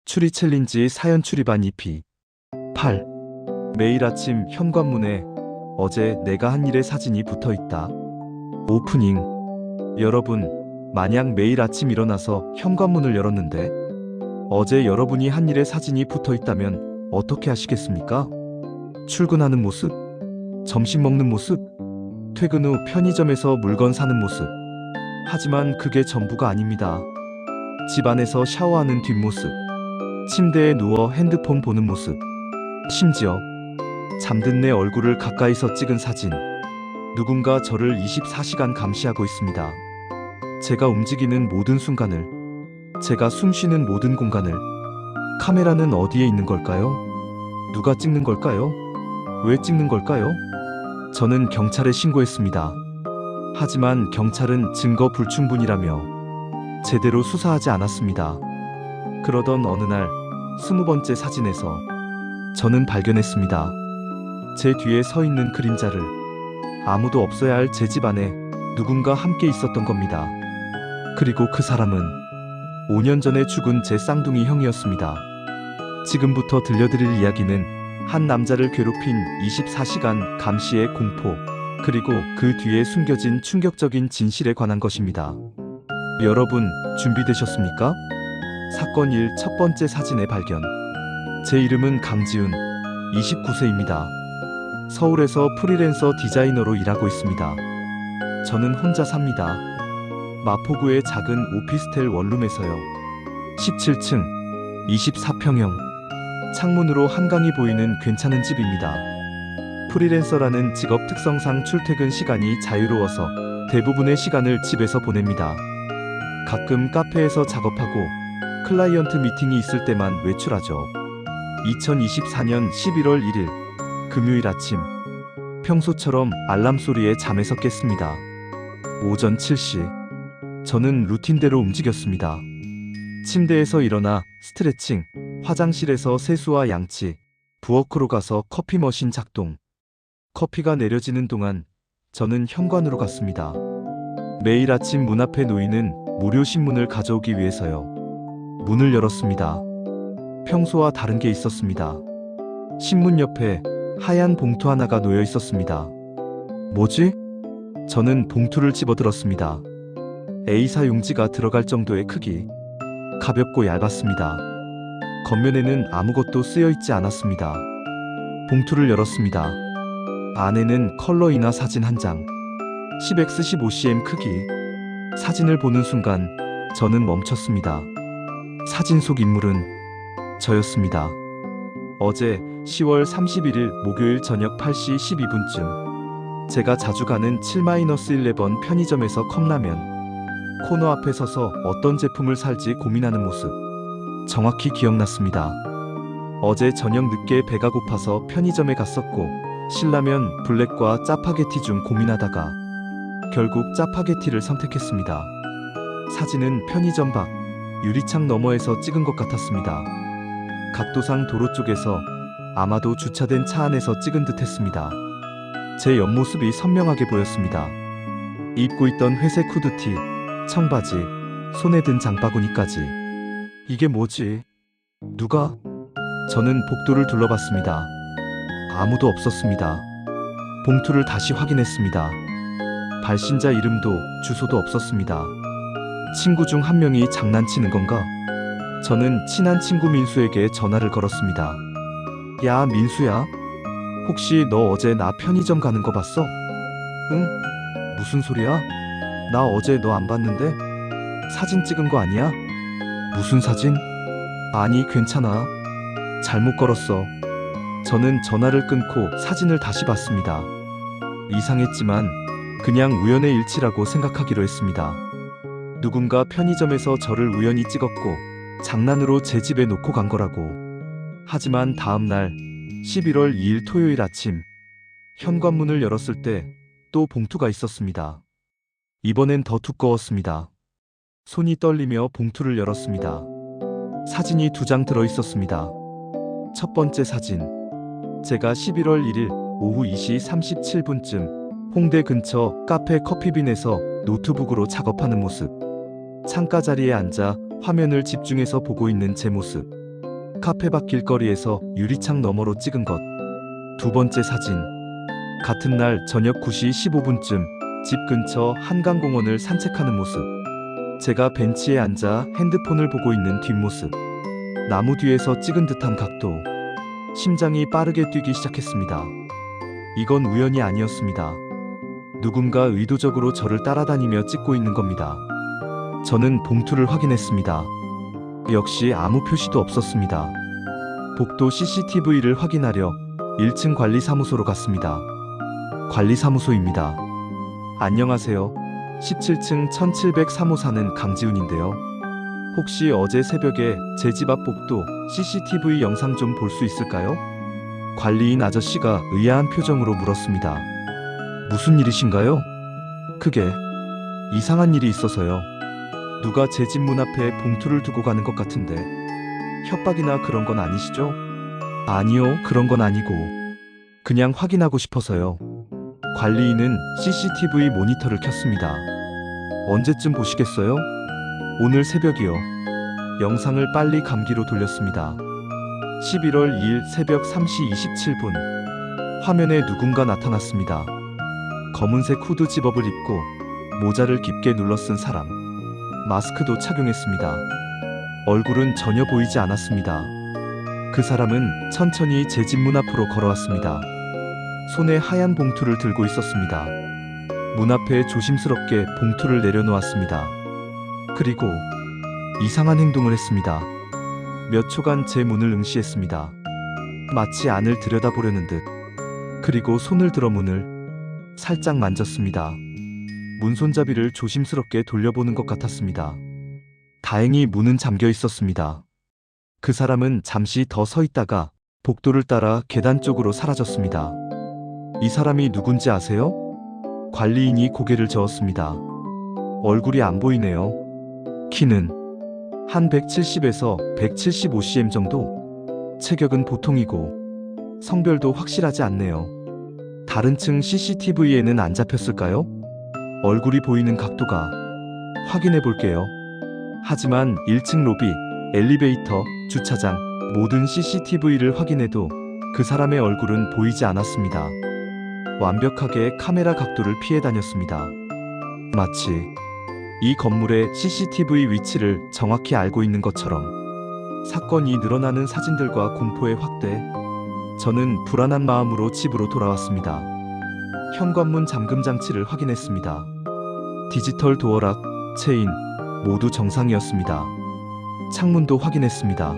추리 챌린지 사연 출입한 2피 8. 매일 아침 현관문에 어제 내가 한 일의 사진이 붙어 있다. 오프닝. 여러분, 만약 매일 아침 일어나서 현관문을 열었는데 어제 여러분이 한 일의 사진이 붙어 있다면 어떻게 하시겠습니까? 출근하는 모습, 점심 먹는 모습, 퇴근 후 편의점에서 물건 사는 모습. 하지만 그게 전부가 아닙니다. 집안에서 샤워하는 뒷모습, 침대에 누워 핸드폰 보는 모습, 심지어 잠든 내 얼굴을 가까이서 찍은 사진. 누군가 저를 24시간 감시하고 있습니다. 제가 움직이는 모든 순간을, 제가 숨쉬는 모든 공간을. 카메라는 어디에 있는 걸까요? 누가 찍는 걸까요? 왜 찍는 걸까요? 저는 경찰에 신고했습니다. 하지만 경찰은 증거 불충분이라며 제대로 수사하지 않았습니다. 그러던 어느 날 20번째 사진에서 저는 발견했습니다. 제 뒤에 서 있는 그림자를. 아무도 없어야 할 제 집 안에 누군가 함께 있었던 겁니다. 그리고 그 사람은 5년 전에 죽은 제 쌍둥이 형이었습니다. 지금부터 들려드릴 이야기는 한 남자를 괴롭힌 24시간 감시의 공포, 그리고 그 뒤에 숨겨진 충격적인 진실에 관한 것입니다. 여러분, 준비되셨습니까? 사건 1 첫 번째 사진의 발견. 제 이름은 강지훈, 29세입니다. 서울에서 프리랜서 디자이너로 일하고 있습니다. 저는 혼자 삽니다. 마포구의 작은 오피스텔 원룸에서요. 17층, 24평형. 창문으로 한강이 보이는 괜찮은 집입니다. 프리랜서라는 직업 특성상 출퇴근 시간이 자유로워서 대부분의 시간을 집에서 보냅니다. 가끔 카페에서 작업하고 클라이언트 미팅이 있을 때만 외출하죠. 2024년 11월 1일 금요일 아침. 평소처럼 알람 소리에 잠에서 깼습니다. 오전 7시. 저는 루틴대로 움직였습니다. 침대에서 일어나 스트레칭, 화장실에서 세수와 양치, 부엌으로 가서 커피 머신 작동. 커피가 내려지는 동안 저는 현관으로 갔습니다. 매일 아침 문 앞에 놓이는 무료 신문을 가져오기 위해서요. 문을 열었습니다. 평소와 다른 게 있었습니다. 신문 옆에 하얀 봉투 하나가 놓여 있었습니다. 뭐지? 저는 봉투를 집어들었습니다. A사 용지가 들어갈 정도의 크기. 가볍고 얇았습니다. 겉면에는 아무것도 쓰여 있지 않았습니다. 봉투를 열었습니다. 안에는 컬러이나 사진 한 장. 10x 15cm 크기. 사진을 보는 순간 저는 멈췄습니다. 사진 속 인물은 저였습니다. 어제 10월 31일 목요일 저녁 8시 12분쯤 제가 자주 가는 7-11 편의점에서 컵라면 코너 앞에 서서 어떤 제품을 살지 고민하는 모습. 정확히 기억났습니다. 어제 저녁 늦게 배가 고파서 편의점에 갔었고 신라면, 블랙과 짜파게티 중 고민하다가 결국 짜파게티를 선택했습니다. 사진은 편의점 밖 유리창 너머에서 찍은 것 같았습니다. 각도상 도로 쪽에서, 아마도 주차된 차 안에서 찍은 듯 했습니다. 제 옆모습이 선명하게 보였습니다. 입고 있던 회색 후드티, 청바지, 손에 든 장바구니까지. 이게 뭐지? 누가? 저는 복도를 둘러봤습니다. 아무도 없었습니다. 봉투를 다시 확인했습니다. 발신자 이름도 주소도 없었습니다. 친구 중 한 명이 장난치는 건가? 저는 친한 친구 민수에게 전화를 걸었습니다. 야, 민수야. 혹시 너 어제 나 편의점 가는 거 봤어? 응? 무슨 소리야? 나 어제 너 안 봤는데? 사진 찍은 거 아니야? 무슨 사진? 아니, 괜찮아. 잘못 걸었어. 저는 전화를 끊고 사진을 다시 봤습니다. 이상했지만 그냥 우연의 일치라고 생각하기로 했습니다. 누군가 편의점에서 저를 우연히 찍었고 장난으로 제 집에 놓고 간 거라고. 하지만 다음 날 11월 2일 토요일 아침 현관문을 열었을 때 또 봉투가 있었습니다. 이번엔 더 두꺼웠습니다. 손이 떨리며 봉투를 열었습니다. 사진이 2장 들어 있었습니다. 첫 번째 사진. 제가 11월 1일 오후 2시 37분쯤 홍대 근처 카페 커피빈에서 노트북으로 작업하는 모습. 창가 자리에 앉아 화면을 집중해서 보고 있는 제 모습. 카페 밖 길거리에서 유리창 너머로 찍은 것. 두 번째 사진. 같은 날 저녁 9시 15분쯤 집 근처 한강공원을 산책하는 모습. 제가 벤치에 앉아 핸드폰을 보고 있는 뒷모습. 나무 뒤에서 찍은 듯한 각도. 심장이 빠르게 뛰기 시작했습니다. 이건 우연이 아니었습니다. 누군가 의도적으로 저를 따라다니며 찍고 있는 겁니다. 저는 봉투를 확인했습니다. 역시 아무 표시도 없었습니다. 복도 CCTV를 확인하려 1층 관리사무소로 갔습니다. 관리사무소입니다. 안녕하세요. 17층 1703호 사는 강지훈인데요. 혹시 어제 새벽에 제 집 앞 복도 CCTV 영상 좀 볼 수 있을까요? 관리인 아저씨가 의아한 표정으로 물었습니다. 무슨 일이신가요? 그게 이상한 일이 있어서요. 누가 제 집 문 앞에 봉투를 두고 가는 것 같은데 협박이나 그런 건 아니시죠? 아니요, 그런 건 아니고 그냥 확인하고 싶어서요. 관리인은 CCTV 모니터를 켰습니다. 언제쯤 보시겠어요? 오늘 새벽이요. 영상을 빨리 감기로 돌렸습니다. 11월 2일 새벽 3시 27분. 화면에 누군가 나타났습니다. 검은색 후드 집업을 입고 모자를 깊게 눌러 쓴 사람. 마스크도 착용했습니다. 얼굴은 전혀 보이지 않았습니다. 그 사람은 천천히 제 집 문 앞으로 걸어왔습니다. 손에 하얀 봉투를 들고 있었습니다. 문 앞에 조심스럽게 봉투를 내려놓았습니다. 그리고 이상한 행동을 했습니다. 몇 초간 제 문을 응시했습니다. 마치 안을 들여다보려는 듯. 그리고 손을 들어 문을 살짝 만졌습니다. 문 손잡이를 조심스럽게 돌려보는 것 같았습니다. 다행히 문은 잠겨 있었습니다. 그 사람은 잠시 더 서 있다가 복도를 따라 계단 쪽으로 사라졌습니다. 이 사람이 누군지 아세요? 관리인이 고개를 저었습니다. 얼굴이 안 보이네요. 키는 한 170에서 175cm 정도? 체격은 보통이고 성별도 확실하지 않네요. 다른 층 CCTV에는 안 잡혔을까요? 얼굴이 보이는 각도가. 확인해 볼게요. 하지만 1층 로비, 엘리베이터, 주차장 모든 CCTV를 확인해도 그 사람의 얼굴은 보이지 않았습니다. 완벽하게 카메라 각도를 피해 다녔습니다. 마치 이 건물의 CCTV 위치를 정확히 알고 있는 것처럼. 사건이 늘어나는 사진들과 공포의 확대. 저는 불안한 마음으로 집으로 돌아왔습니다. 현관문 잠금 장치를 확인했습니다. 디지털 도어락, 체인 모두 정상이었습니다. 창문도 확인했습니다.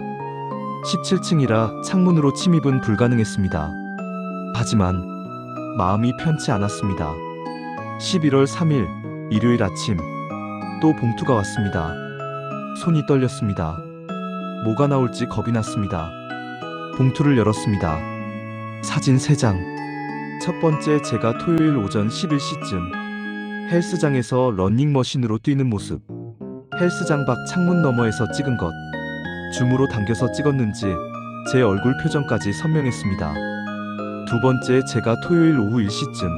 17층이라 창문으로 침입은 불가능했습니다. 하지만 마음이 편치 않았습니다. 11월 3일 일요일 아침 또 봉투가 왔습니다. 손이 떨렸습니다. 뭐가 나올지 겁이 났습니다. 봉투를 열었습니다. 사진 3장. 첫 번째, 제가 토요일 오전 11시쯤 헬스장에서 러닝머신으로 뛰는 모습. 헬스장 밖 창문 너머에서 찍은 것. 줌으로 당겨서 찍었는지 제 얼굴 표정까지 선명했습니다. 두 번째, 제가 토요일 오후 1시쯤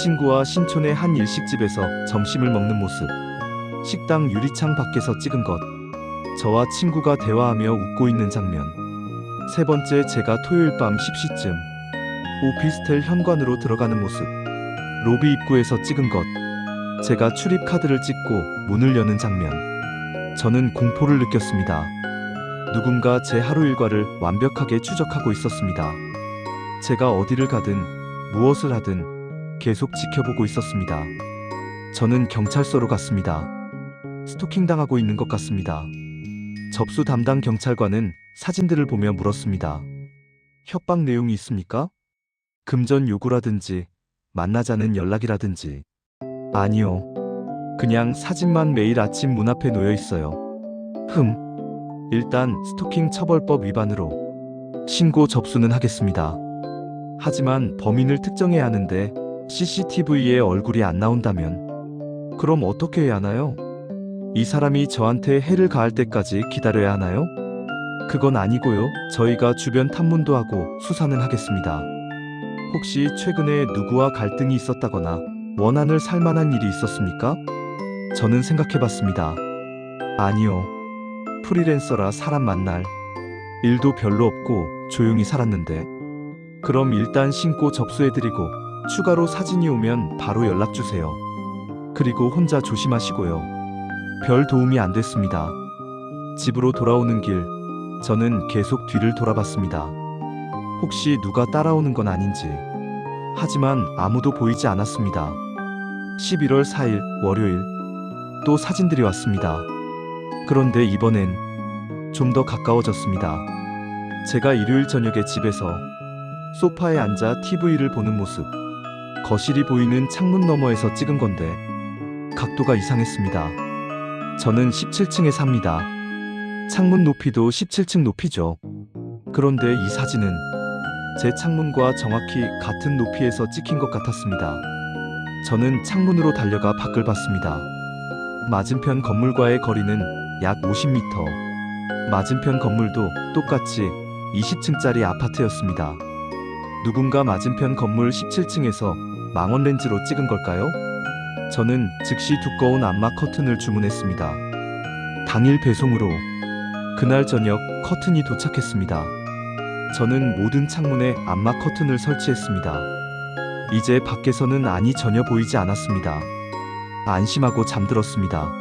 친구와 신촌의 한 일식집에서 점심을 먹는 모습. 식당 유리창 밖에서 찍은 것. 저와 친구가 대화하며 웃고 있는 장면. 세 번째, 제가 토요일 밤 10시쯤 오피스텔 현관으로 들어가는 모습. 로비 입구에서 찍은 것. 제가 출입 카드를 찍고 문을 여는 장면. 저는 공포를 느꼈습니다. 누군가 제 하루 일과를 완벽하게 추적하고 있었습니다. 제가 어디를 가든 무엇을 하든 계속 지켜보고 있었습니다. 저는 경찰서로 갔습니다. 스토킹 당하고 있는 것 같습니다. 접수 담당 경찰관은 사진들을 보며 물었습니다. 협박 내용이 있습니까? 금전 요구라든지 만나자는 연락이라든지. 아니요. 그냥 사진만 매일 아침 문 앞에 놓여 있어요. 일단 스토킹 처벌법 위반으로 신고 접수는 하겠습니다. 하지만 범인을 특정해야 하는데 CCTV에 얼굴이 안 나온다면 그럼 어떻게 해야 하나요? 이 사람이 저한테 해를 가할 때까지 기다려야 하나요? 그건 아니고요. 저희가 주변 탐문도 하고 수사는 하겠습니다. 혹시 최근에 누구와 갈등이 있었다거나 원한을 살 만한 일이 있었습니까? 저는 생각해봤습니다. 아니요. 프리랜서라 사람 만날 일도 별로 없고 조용히 살았는데. 그럼 일단 신고 접수해드리고 추가로 사진이 오면 바로 연락주세요. 그리고 혼자 조심하시고요. 별 도움이 안 됐습니다. 집으로 돌아오는 길, 저는 계속 뒤를 돌아봤습니다. 혹시 누가 따라오는 건 아닌지. 하지만 아무도 보이지 않았습니다. 11월 4일 월요일, 또 사진들이 왔습니다. 그런데 이번엔 좀 더 가까워졌습니다. 제가 일요일 저녁에 집에서 소파에 앉아 TV를 보는 모습, 거실이 보이는 창문 너머에서 찍은 건데 각도가 이상했습니다. 저는 17층에 삽니다. 창문 높이도 17층 높이죠. 그런데 이 사진은 제 창문과 정확히 같은 높이에서 찍힌 것 같았습니다. 저는 창문으로 달려가 밖을 봤습니다. 맞은편 건물과의 거리는 약 50m. 맞은편 건물도 똑같이 20층짜리 아파트였습니다. 누군가 맞은편 건물 17층에서 망원렌즈로 찍은 걸까요? 저는 즉시 두꺼운 암막 커튼을 주문했습니다. 당일 배송으로 그날 저녁 커튼이 도착했습니다. 저는 모든 창문에 암막 커튼을 설치했습니다. 이제 밖에서는 안이 전혀 보이지 않았습니다. 안심하고 잠들었습니다.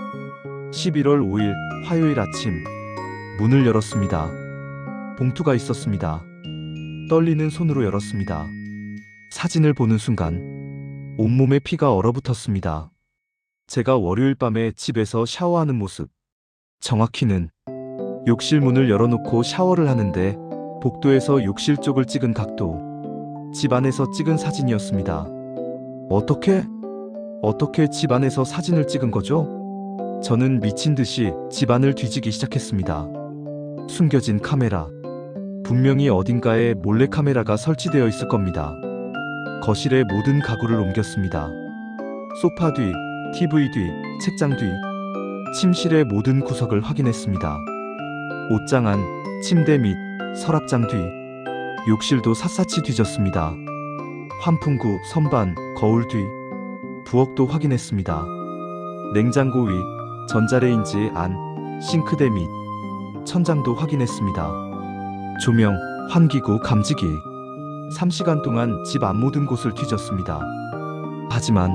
11월 5일 화요일 아침, 문을 열었습니다. 봉투가 있었습니다. 떨리는 손으로 열었습니다. 사진을 보는 순간 온몸에 피가 얼어붙었습니다. 제가 월요일 밤에 집에서 샤워하는 모습, 정확히는 욕실 문을 열어놓고 샤워를 하는데 복도에서 욕실 쪽을 찍은 각도, 집 안에서 찍은 사진이었습니다. 어떻게 집 안에서 사진을 찍은 거죠? 저는 미친 듯이 집안을 뒤지기 시작했습니다. 숨겨진 카메라, 분명히 어딘가에 몰래카메라가 설치되어 있을 겁니다. 거실의 모든 가구를 옮겼습니다. 소파 뒤, TV 뒤, 책장 뒤, 침실의 모든 구석을 확인했습니다. 옷장 안, 침대 밑, 서랍장 뒤, 욕실도 샅샅이 뒤졌습니다. 환풍구, 선반, 거울 뒤, 부엌도 확인했습니다. 냉장고 위, 전자레인지 안, 싱크대 밑, 천장도 확인했습니다. 조명, 환기구, 감지기. 3시간 동안 집 앞 모든 곳을 뒤졌습니다. 하지만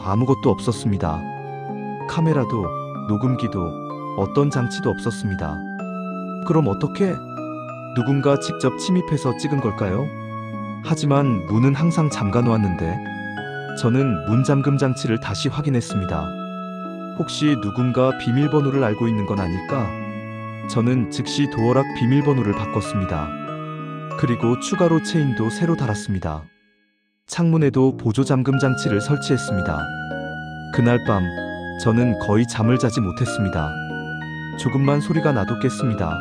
아무것도 없었습니다. 카메라도, 녹음기도, 어떤 장치도 없었습니다. 그럼 어떻게? 누군가 직접 침입해서 찍은 걸까요? 하지만 문은 항상 잠가 놓았는데 저는 문 잠금 장치를 다시 확인했습니다. 혹시 누군가 비밀번호를 알고 있는 건 아닐까? 저는 즉시 도어락 비밀번호를 바꿨습니다. 그리고 추가로 체인도 새로 달았습니다. 창문에도 보조 잠금 장치를 설치했습니다. 그날 밤 저는 거의 잠을 자지 못했습니다. 조금만 소리가 나도 깼습니다.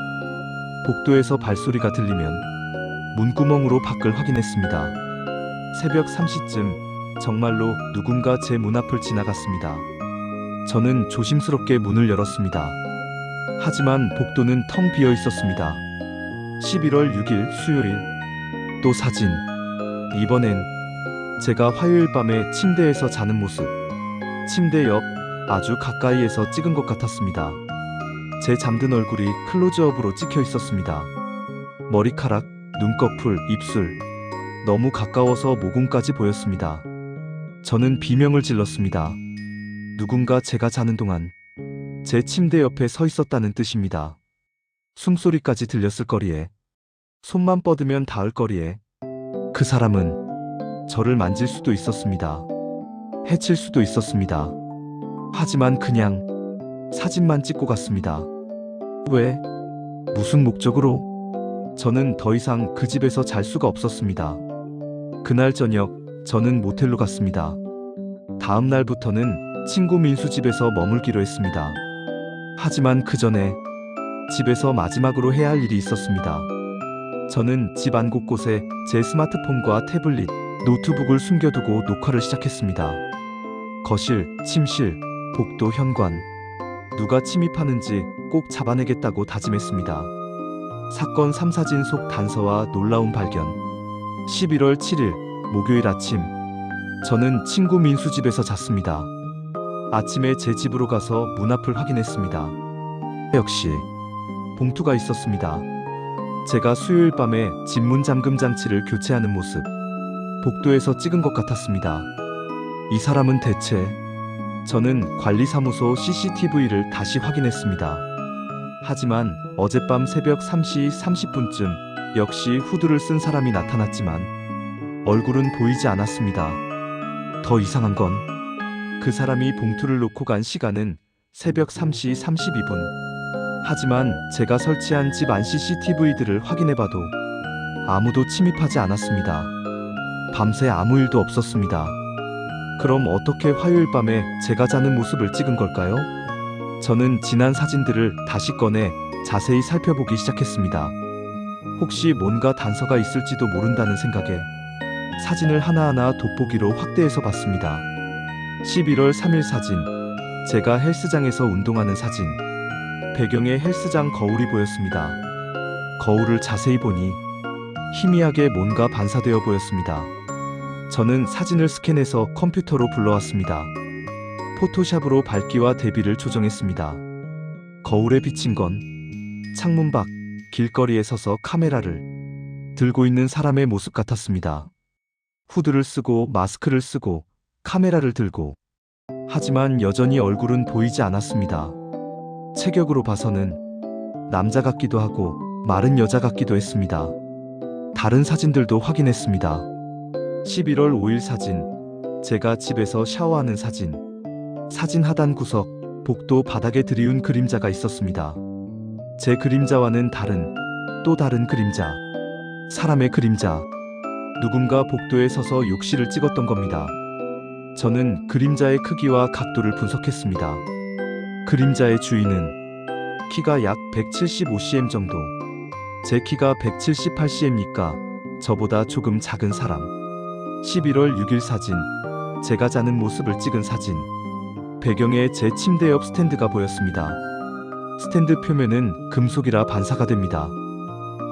복도에서 발소리가 들리면 문구멍으로 밖을 확인했습니다. 새벽 3시쯤 정말로 누군가 제 문 앞을 지나갔습니다. 저는 조심스럽게 문을 열었습니다. 하지만 복도는 텅 비어 있었습니다. 11월 6일 수요일, 또 사진. 이번엔 제가 화요일 밤에 침대에서 자는 모습, 침대 옆 아주 가까이에서 찍은 것 같았습니다. 제 잠든 얼굴이 클로즈업으로 찍혀 있었습니다. 머리카락, 눈꺼풀, 입술, 너무 가까워서 모공까지 보였습니다. 저는 비명을 질렀습니다. 누군가 제가 자는 동안 제 침대 옆에 서 있었다는 뜻입니다. 숨소리까지 들렸을 거리에, 손만 뻗으면 닿을 거리에. 그 사람은 저를 만질 수도 있었습니다. 해칠 수도 있었습니다. 하지만 그냥 사진만 찍고 갔습니다. 왜? 무슨 목적으로? 저는 더 이상 그 집에서 잘 수가 없었습니다. 그날 저녁 저는 모텔로 갔습니다. 다음 날부터는 친구 민수 집에서 머물기로 했습니다. 하지만 그 전에 집에서 마지막으로 해야 할 일이 있었습니다. 저는 집 안 곳곳에 제 스마트폰과 태블릿, 노트북을 숨겨두고 녹화를 시작했습니다. 거실, 침실, 복도, 현관. 누가 침입하는지 꼭 잡아내겠다고 다짐했습니다. 사건 3사진 속 단서와 놀라운 발견. 11월 7일 목요일 아침, 저는 친구 민수 집에서 잤습니다. 아침에 제 집으로 가서 문 앞을 확인했습니다. 역시 봉투가 있었습니다. 제가 수요일 밤에 진문 잠금 장치를 교체하는 모습, 복도에서 찍은 것 같았습니다. 이 사람은 대체? 저는 관리사무소 CCTV를 다시 확인했습니다. 하지만 어젯밤 새벽 3시 30분쯤 역시 후드를 쓴 사람이 나타났지만 얼굴은 보이지 않았습니다. 더 이상한 건 그 사람이 봉투를 놓고 간 시간은 새벽 3시 32분. 하지만 제가 설치한 집 안 CCTV들을 확인해봐도 아무도 침입하지 않았습니다. 밤새 아무 일도 없었습니다. 그럼 어떻게 화요일 밤에 제가 자는 모습을 찍은 걸까요? 저는 지난 사진들을 다시 꺼내 자세히 살펴보기 시작했습니다. 혹시 뭔가 단서가 있을지도 모른다는 생각에 사진을 하나하나 돋보기로 확대해서 봤습니다. 11월 3일 사진, 제가 헬스장에서 운동하는 사진. 배경에 헬스장 거울이 보였습니다. 거울을 자세히 보니 희미하게 뭔가 반사되어 보였습니다. 저는 사진을 스캔해서 컴퓨터로 불러왔습니다. 포토샵으로 밝기와 대비를 조정했습니다. 거울에 비친 건 창문 밖 길거리에 서서 카메라를 들고 있는 사람의 모습 같았습니다. 후드를 쓰고 마스크를 쓰고 카메라를 들고, 하지만 여전히 얼굴은 보이지 않았습니다. 체격으로 봐서는 남자 같기도 하고 마른 여자 같기도 했습니다. 다른 사진들도 확인했습니다. 11월 5일 사진, 제가 집에서 샤워하는 사진. 사진 하단 구석, 복도 바닥에 드리운 그림자가 있었습니다. 제 그림자와는 다른, 또 다른 그림자. 사람의 그림자. 누군가 복도에 서서 욕실을 찍었던 겁니다. 저는 그림자의 크기와 각도를 분석했습니다. 그림자의 주인은 키가 약 175cm 정도. 제 키가 178cm니까 저보다 조금 작은 사람. 11월 6일 사진, 제가 자는 모습을 찍은 사진. 배경에 제 침대 옆 스탠드가 보였습니다. 스탠드 표면은 금속이라 반사가 됩니다.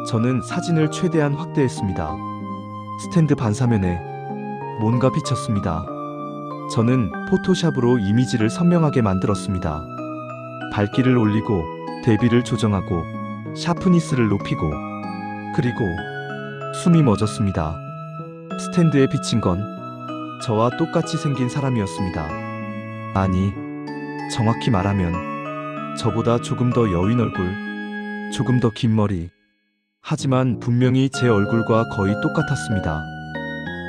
저는 사진을 최대한 확대했습니다. 스탠드 반사면에 뭔가 비쳤습니다. 저는 포토샵으로 이미지를 선명하게 만들었습니다. 밝기를 올리고 대비를 조정하고 샤프니스를 높이고, 그리고 숨이 멎었습니다. 스탠드에 비친 건 저와 똑같이 생긴 사람이었습니다. 아니, 정확히 말하면 저보다 조금 더 여윈 얼굴, 조금 더 긴 머리. 하지만 분명히 제 얼굴과 거의 똑같았습니다.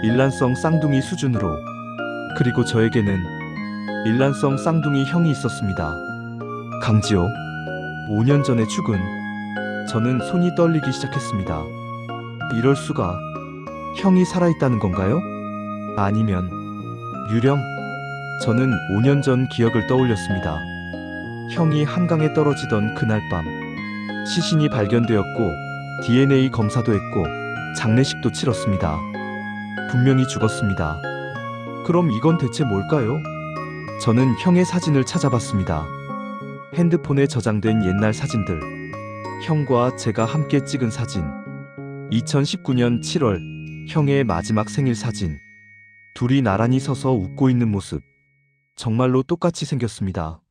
일란성 쌍둥이 수준으로. 그리고 저에게는 일란성 쌍둥이 형이 있었습니다. 강지호. 5년 전의 죽은. 저는 손이 떨리기 시작했습니다. 이럴 수가. 형이 살아있다는 건가요? 아니면 유령? 저는 5년 전 기억을 떠올렸습니다. 형이 한강에 떨어지던 그날 밤, 시신이 발견되었고 DNA 검사도 했고 장례식도 치렀습니다. 분명히 죽었습니다. 그럼 이건 대체 뭘까요? 저는 형의 사진을 찾아봤습니다. 핸드폰에 저장된 옛날 사진들. 형과 제가 함께 찍은 사진. 2019년 7월, 형의 마지막 생일 사진. 둘이 나란히 서서 웃고 있는 모습. 정말로 똑같이 생겼습니다.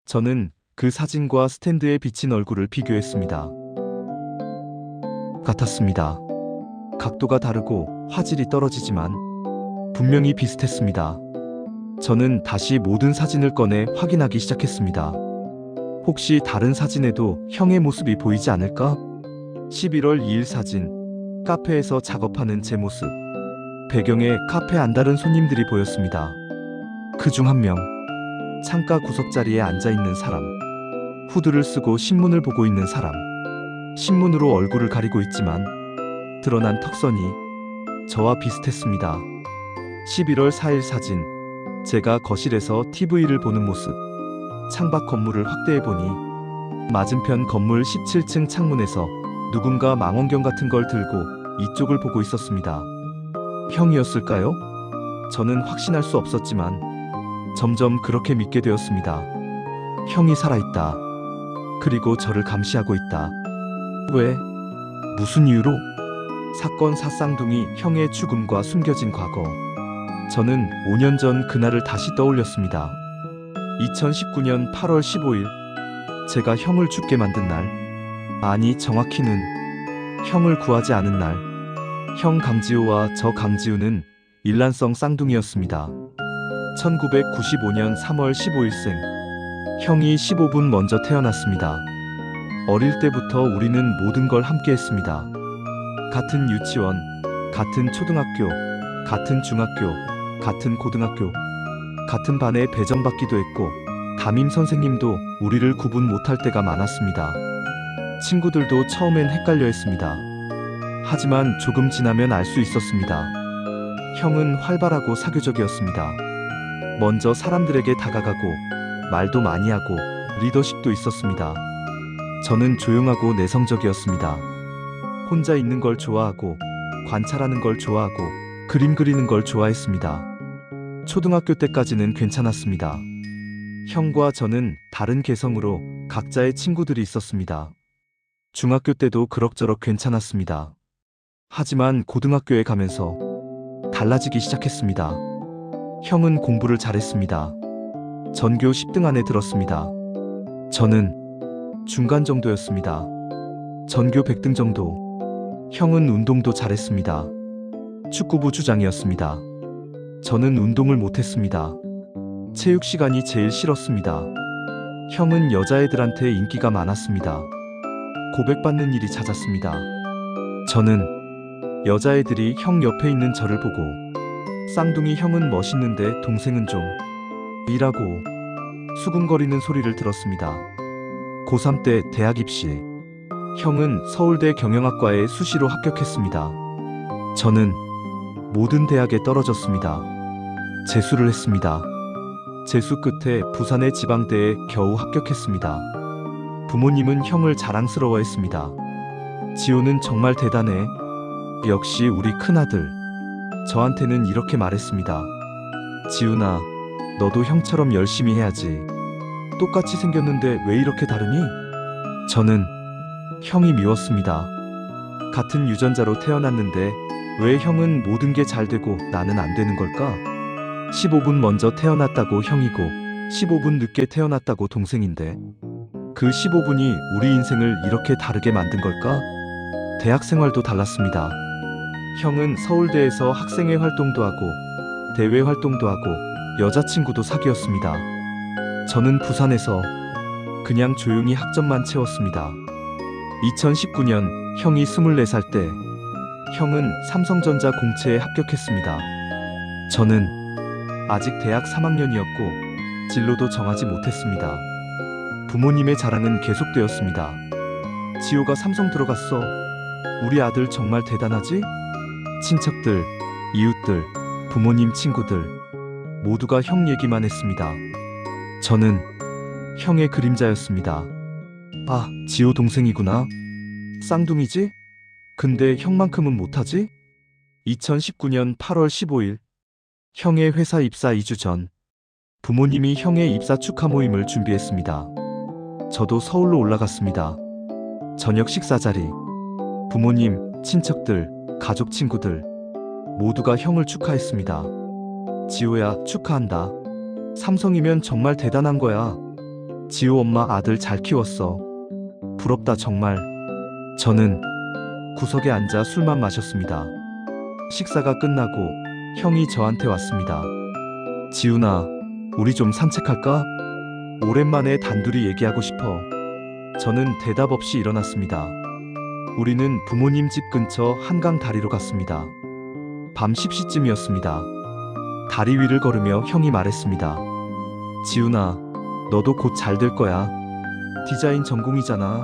저는 그 사진과 스탠드에 비친 얼굴을 비교했습니다. 같았습니다. 각도가 다르고 화질이 떨어지지만 분명히 비슷했습니다. 저는 다시 모든 사진을 꺼내 확인하기 시작했습니다. 혹시 다른 사진에도 형의 모습이 보이지 않을까? 11월 2일 사진, 카페에서 작업하는 제 모습. 배경에 카페 안다른 손님들이 보였습니다. 그중 한 명, 창가 구석자리에 앉아있는 사람, 후드를 쓰고 신문을 보고 있는 사람. 신문으로 얼굴을 가리고 있지만 드러난 턱선이 저와 비슷했습니다. 11월 4일 사진, 제가 거실에서 TV를 보는 모습. 창밖 건물을 확대해보니 맞은편 건물 17층 창문에서 누군가 망원경 같은 걸 들고 이쪽을 보고 있었습니다. 형이었을까요? 저는 확신할 수 없었지만 점점 그렇게 믿게 되었습니다. 형이 살아있다. 그리고 저를 감시하고 있다. 왜? 무슨 이유로? 사건 사쌍둥이 형의 죽음과 숨겨진 과거. 저는 5년 전 그날을 다시 떠올렸습니다. 2019년 8월 15일, 제가 형을 죽게 만든 날. 아니, 정확히는 형을 구하지 않은 날, 형 강지우와 저 강지우는 일란성 쌍둥이였습니다. 1995년 3월 15일생. 형이 15분 먼저 태어났습니다. 어릴 때부터 우리는 모든 걸 함께 했습니다. 같은 유치원, 같은 초등학교, 같은 중학교, 같은 고등학교, 같은 반에 배정받기도 했고, 담임 선생님도 우리를 구분 못할 때가 많았습니다. 친구들도 처음엔 헷갈려 했습니다. 하지만 조금 지나면 알 수 있었습니다. 형은 활발하고 사교적이었습니다. 먼저 사람들에게 다가가고 말도 많이 하고 리더십도 있었습니다. 저는 조용하고 내성적이었습니다. 혼자 있는 걸 좋아하고 관찰하는 걸 좋아하고 그림 그리는 걸 좋아했습니다. 초등학교 때까지는 괜찮았습니다. 형과 저는 다른 개성으로 각자의 친구들이 있었습니다. 중학교 때도 그럭저럭 괜찮았습니다. 하지만 고등학교에 가면서 달라지기 시작했습니다. 형은 공부를 잘했습니다. 전교 10등 안에 들었습니다. 저는 중간 정도였습니다. 전교 100등 정도. 형은 운동도 잘했습니다. 축구부 주장이었습니다. 저는 운동을 못했습니다. 체육 시간이 제일 싫었습니다. 형은 여자애들한테 인기가 많았습니다. 고백받는 일이 잦았습니다. 저는 여자애들이 형 옆에 있는 저를 보고 쌍둥이 형은 멋있는데 동생은 좀 이라고 수군거리는 소리를 들었습니다. 고3 때 대학 입시. 형은 서울대 경영학과에 수시로 합격했습니다. 저는 모든 대학에 떨어졌습니다. 재수를 했습니다. 재수 끝에 부산의 지방대에 겨우 합격했습니다. 부모님은 형을 자랑스러워했습니다. 지호는 정말 대단해. 역시 우리 큰아들. 저한테는 이렇게 말했습니다. 지훈아, 너도 형처럼 열심히 해야지. 똑같이 생겼는데 왜 이렇게 다르니? 저는 형이 미웠습니다. 같은 유전자로 태어났는데 왜 형은 모든 게 잘 되고 나는 안 되는 걸까? 15분 먼저 태어났다고 형이고 15분 늦게 태어났다고 동생인데 그 15분이 우리 인생을 이렇게 다르게 만든 걸까? 대학 생활도 달랐습니다. 형은 서울대에서 학생회 활동도 하고 대외 활동도 하고 여자친구도 사귀었습니다. 저는 부산에서 그냥 조용히 학점만 채웠습니다. 2019년 형이 24살 때 형은 삼성전자 공채에 합격했습니다. 저는 아직 대학 3학년이었고 진로도 정하지 못했습니다. 부모님의 자랑은 계속되었습니다. 지호가 삼성 들어갔어. 우리 아들 정말 대단하지? 친척들, 이웃들, 부모님 친구들 모두가 형 얘기만 했습니다. 저는 형의 그림자였습니다. 아, 지호 동생이구나. 쌍둥이지? 근데 형만큼은 못하지? 2019년 8월 15일 형의 회사 입사 2주 전 부모님이 형의 입사 축하 모임을 준비했습니다. 저도 서울로 올라갔습니다. 저녁 식사 자리. 부모님, 친척들, 가족 친구들 모두가 형을 축하했습니다. 지호야, 축하한다. 삼성이면 정말 대단한 거야. 지호 엄마 아들 잘 키웠어. 부럽다 정말. 저는 구석에 앉아 술만 마셨습니다. 식사가 끝나고 형이 저한테 왔습니다. 지훈아, 우리 좀 산책할까? 오랜만에 단둘이 얘기하고 싶어. 저는 대답 없이 일어났습니다. 우리는 부모님 집 근처 한강 다리로 갔습니다. 밤 10시쯤이었습니다. 다리 위를 걸으며 형이 말했습니다. 지훈아, 너도 곧 잘 될 거야. 디자인 전공이잖아.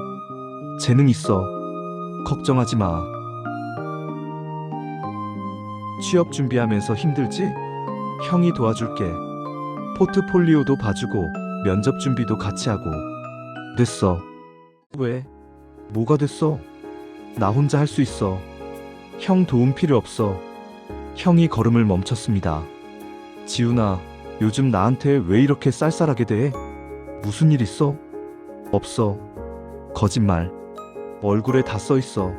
재능 있어. 걱정하지 마. 취업 준비하면서 힘들지? 형이 도와줄게. 포트폴리오도 봐주고 면접 준비도 같이 하고. 됐어. 왜? 뭐가 됐어? 나 혼자 할 수 있어. 형 도움 필요 없어. 형이 걸음을 멈췄습니다. 지훈아, 요즘 나한테 왜 이렇게 쌀쌀하게 대해? 무슨 일 있어? 없어. 거짓말. 얼굴에 다 써있어.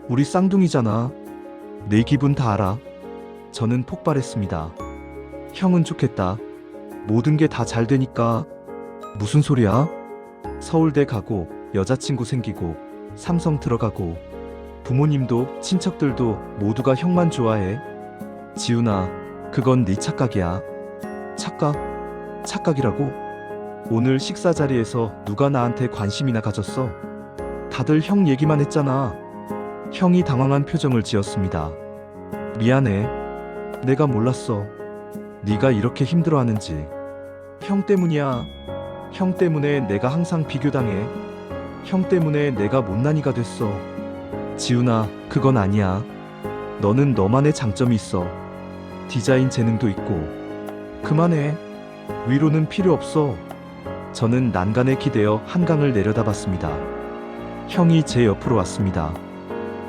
우리 쌍둥이잖아. 내 기분 다 알아. 저는 폭발했습니다. 형은 좋겠다. 모든 게 다 잘 되니까. 무슨 소리야? 서울대 가고 여자친구 생기고 삼성 들어가고 부모님도 친척들도 모두가 형만 좋아해. 지훈아, 그건 네 착각이야. 착각? 착각이라고? 오늘 식사 자리에서 누가 나한테 관심이나 가졌어? 다들 형 얘기만 했잖아. 형이 당황한 표정을 지었습니다. 미안해. 내가 몰랐어. 네가 이렇게 힘들어하는지. 형 때문이야. 형 때문에 내가 항상 비교당해. 형 때문에 내가 못난이가 됐어. 지훈아, 그건 아니야. 너는 너만의 장점이 있어. 디자인 재능도 있고. 그만해. 위로는 필요 없어. 저는 난간에 기대어 한강을 내려다봤습니다. 형이 제 옆으로 왔습니다.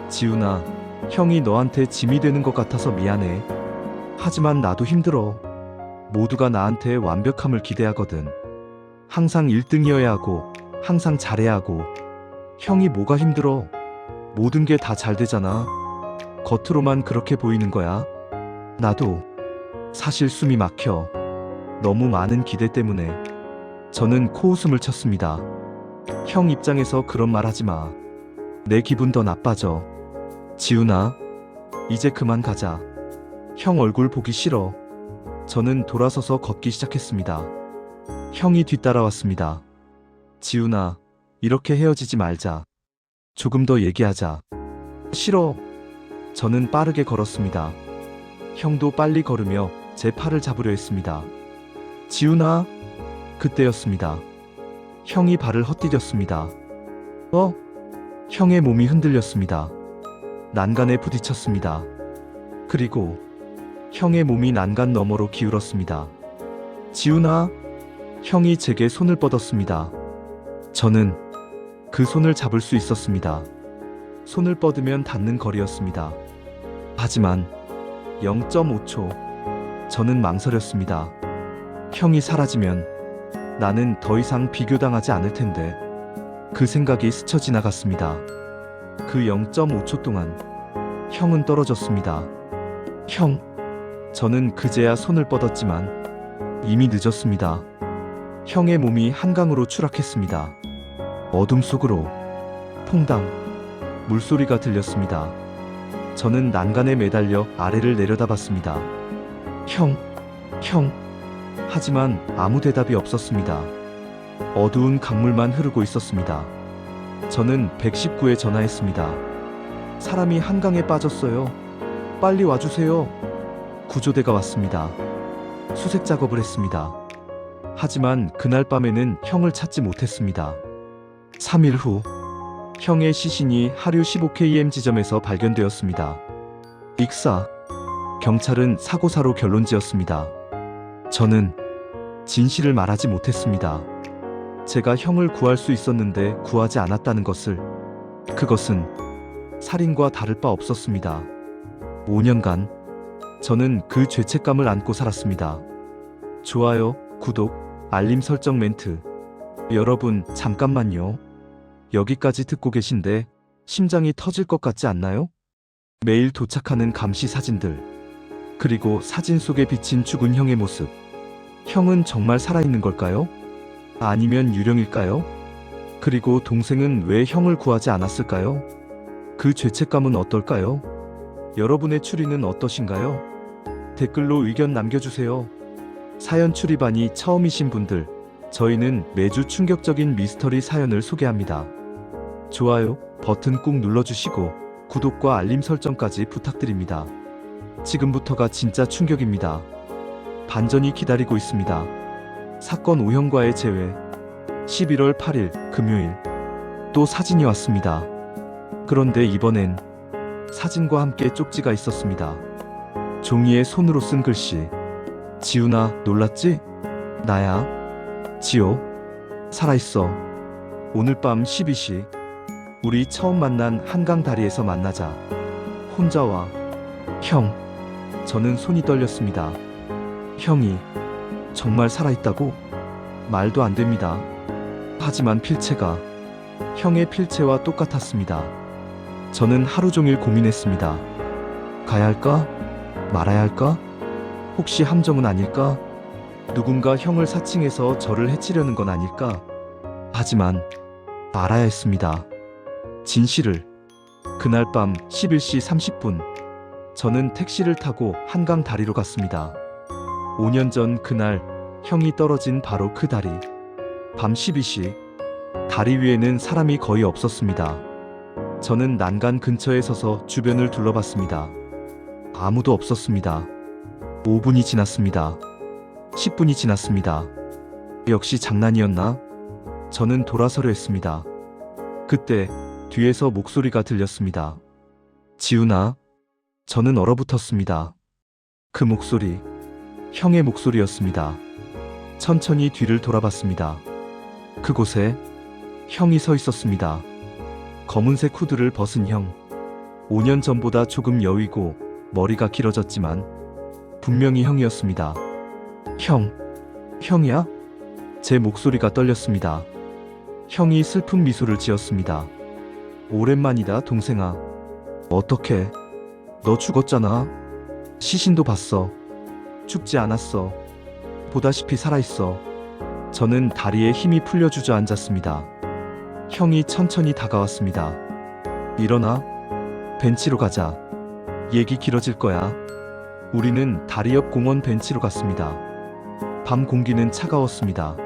지훈아, 형이 너한테 짐이 되는 것 같아서 미안해. 하지만 나도 힘들어. 모두가 나한테 완벽함을 기대하거든. 항상 1등이어야 하고, 항상 잘해야 하고. 형이 뭐가 힘들어? 모든 게 다 잘 되잖아. 겉으로만 그렇게 보이는 거야. 나도 사실 숨이 막혀. 너무 많은 기대 때문에. 저는 코웃음을 쳤습니다. 형 입장에서 그런 말 하지 마. 내 기분 더 나빠져. 지훈아, 이제 그만 가자. 형 얼굴 보기 싫어. 저는 돌아서서 걷기 시작했습니다. 형이 뒤따라왔습니다. 지훈아, 이렇게 헤어지지 말자. 조금 더 얘기하자. 싫어. 저는 빠르게 걸었습니다. 형도 빨리 걸으며 제 팔을 잡으려 했습니다. 지훈아, 그때였습니다. 형이 발을 헛디뎠습니다. 형의 몸이 흔들렸습니다. 난간에 부딪혔습니다. 그리고 형의 몸이 난간 너머로 기울었습니다. 지훈아, 형이 제게 손을 뻗었습니다. 저는 그 손을 잡을 수 있었습니다. 손을 뻗으면 닿는 거리였습니다. 하지만 0.5초, 저는 망설였습니다. 형이 사라지면 나는 더 이상 비교당하지 않을 텐데. 그 생각이 스쳐 지나갔습니다. 그 0.5초 동안 형은 떨어졌습니다. 형, 저는 그제야 손을 뻗었지만 이미 늦었습니다. 형의 몸이 한강으로 추락했습니다. 어둠 속으로 퐁당 물소리가 들렸습니다. 저는 난간에 매달려 아래를 내려다봤습니다. 형. 하지만 아무 대답이 없었습니다. 어두운 강물만 흐르고 있었습니다. 저는 119에 전화했습니다. 사람이 한강에 빠졌어요. 빨리 와주세요. 구조대가 왔습니다. 수색 작업을 했습니다. 하지만 그날 밤에는 형을 찾지 못했습니다. 3일 후, 형의 시신이 하류 15km 지점에서 발견되었습니다. 익사. 경찰은 사고사로 결론지었습니다. 저는 진실을 말하지 못했습니다. 제가 형을 구할 수 있었는데 구하지 않았다는 것을. 그것은 살인과 다를 바 없었습니다. 5년간 저는 그 죄책감을 안고 살았습니다. 좋아요, 구독, 알림 설정 멘트. 여러분, 잠깐만요. 여기까지 듣고 계신데 심장이 터질 것 같지 않나요? 매일 도착하는 감시 사진들. 그리고 사진 속에 비친 죽은 형의 모습. 형은 정말 살아있는 걸까요? 아니면 유령일까요? 그리고 동생은 왜 형을 구하지 않았을까요? 그 죄책감은 어떨까요? 여러분의 추리는 어떠신가요? 댓글로 의견 남겨주세요. 사연 추리반이 처음이신 분들, 저희는 매주 충격적인 미스터리 사연을 소개합니다. 좋아요 버튼 꾹 눌러주시고 구독과 알림 설정까지 부탁드립니다. 지금부터가 진짜 충격입니다. 반전이 기다리고 있습니다. 사건 오형과의 재회. 11월 8일 금요일. 또 사진이 왔습니다. 그런데 이번엔 사진과 함께 쪽지가 있었습니다. 종이에 손으로 쓴 글씨. 지훈아, 놀랐지? 나야. 지호. 살아있어. 오늘 밤 12시. 우리 처음 만난 한강 다리에서 만나자. 혼자 와. 형. 저는 손이 떨렸습니다. 형이 정말 살아있다고? 말도 안 됩니다. 하지만 필체가 형의 필체와 똑같았습니다. 저는 하루 종일 고민했습니다. 가야 할까? 말아야 할까? 혹시 함정은 아닐까? 누군가 형을 사칭해서 저를 해치려는 건 아닐까? 하지만 알아야 했습니다. 진실을. 그날 밤 11시 30분, 저는 택시를 타고 한강 다리로 갔습니다. 5년 전 그날 형이 떨어진 바로 그 다리. 밤 12시, 다리 위에는 사람이 거의 없었습니다. 저는 난간 근처에 서서 주변을 둘러봤습니다. 아무도 없었습니다. 5분이 지났습니다. 10분이 지났습니다. 역시 장난이었나? 저는 돌아서려 했습니다. 그때 뒤에서 목소리가 들렸습니다. 지훈아. 저는 얼어붙었습니다. 그 목소리, 형의 목소리였습니다. 천천히 뒤를 돌아봤습니다. 그곳에 형이 서 있었습니다. 검은색 후드를 벗은 형. 5년 전보다 조금 여위고 머리가 길어졌지만 분명히 형이었습니다. 형이야? 제 목소리가 떨렸습니다. 형이 슬픈 미소를 지었습니다. 오랜만이다, 동생아. 어떡해? 너 죽었잖아. 시신도 봤어. 죽지 않았어. 보다시피 살아있어. 저는 다리에 힘이 풀려 주저앉았습니다. 형이 천천히 다가왔습니다. 일어나. 벤치로 가자. 얘기 길어질 거야. 우리는 다리 옆 공원 벤치로 갔습니다. 밤 공기는 차가웠습니다.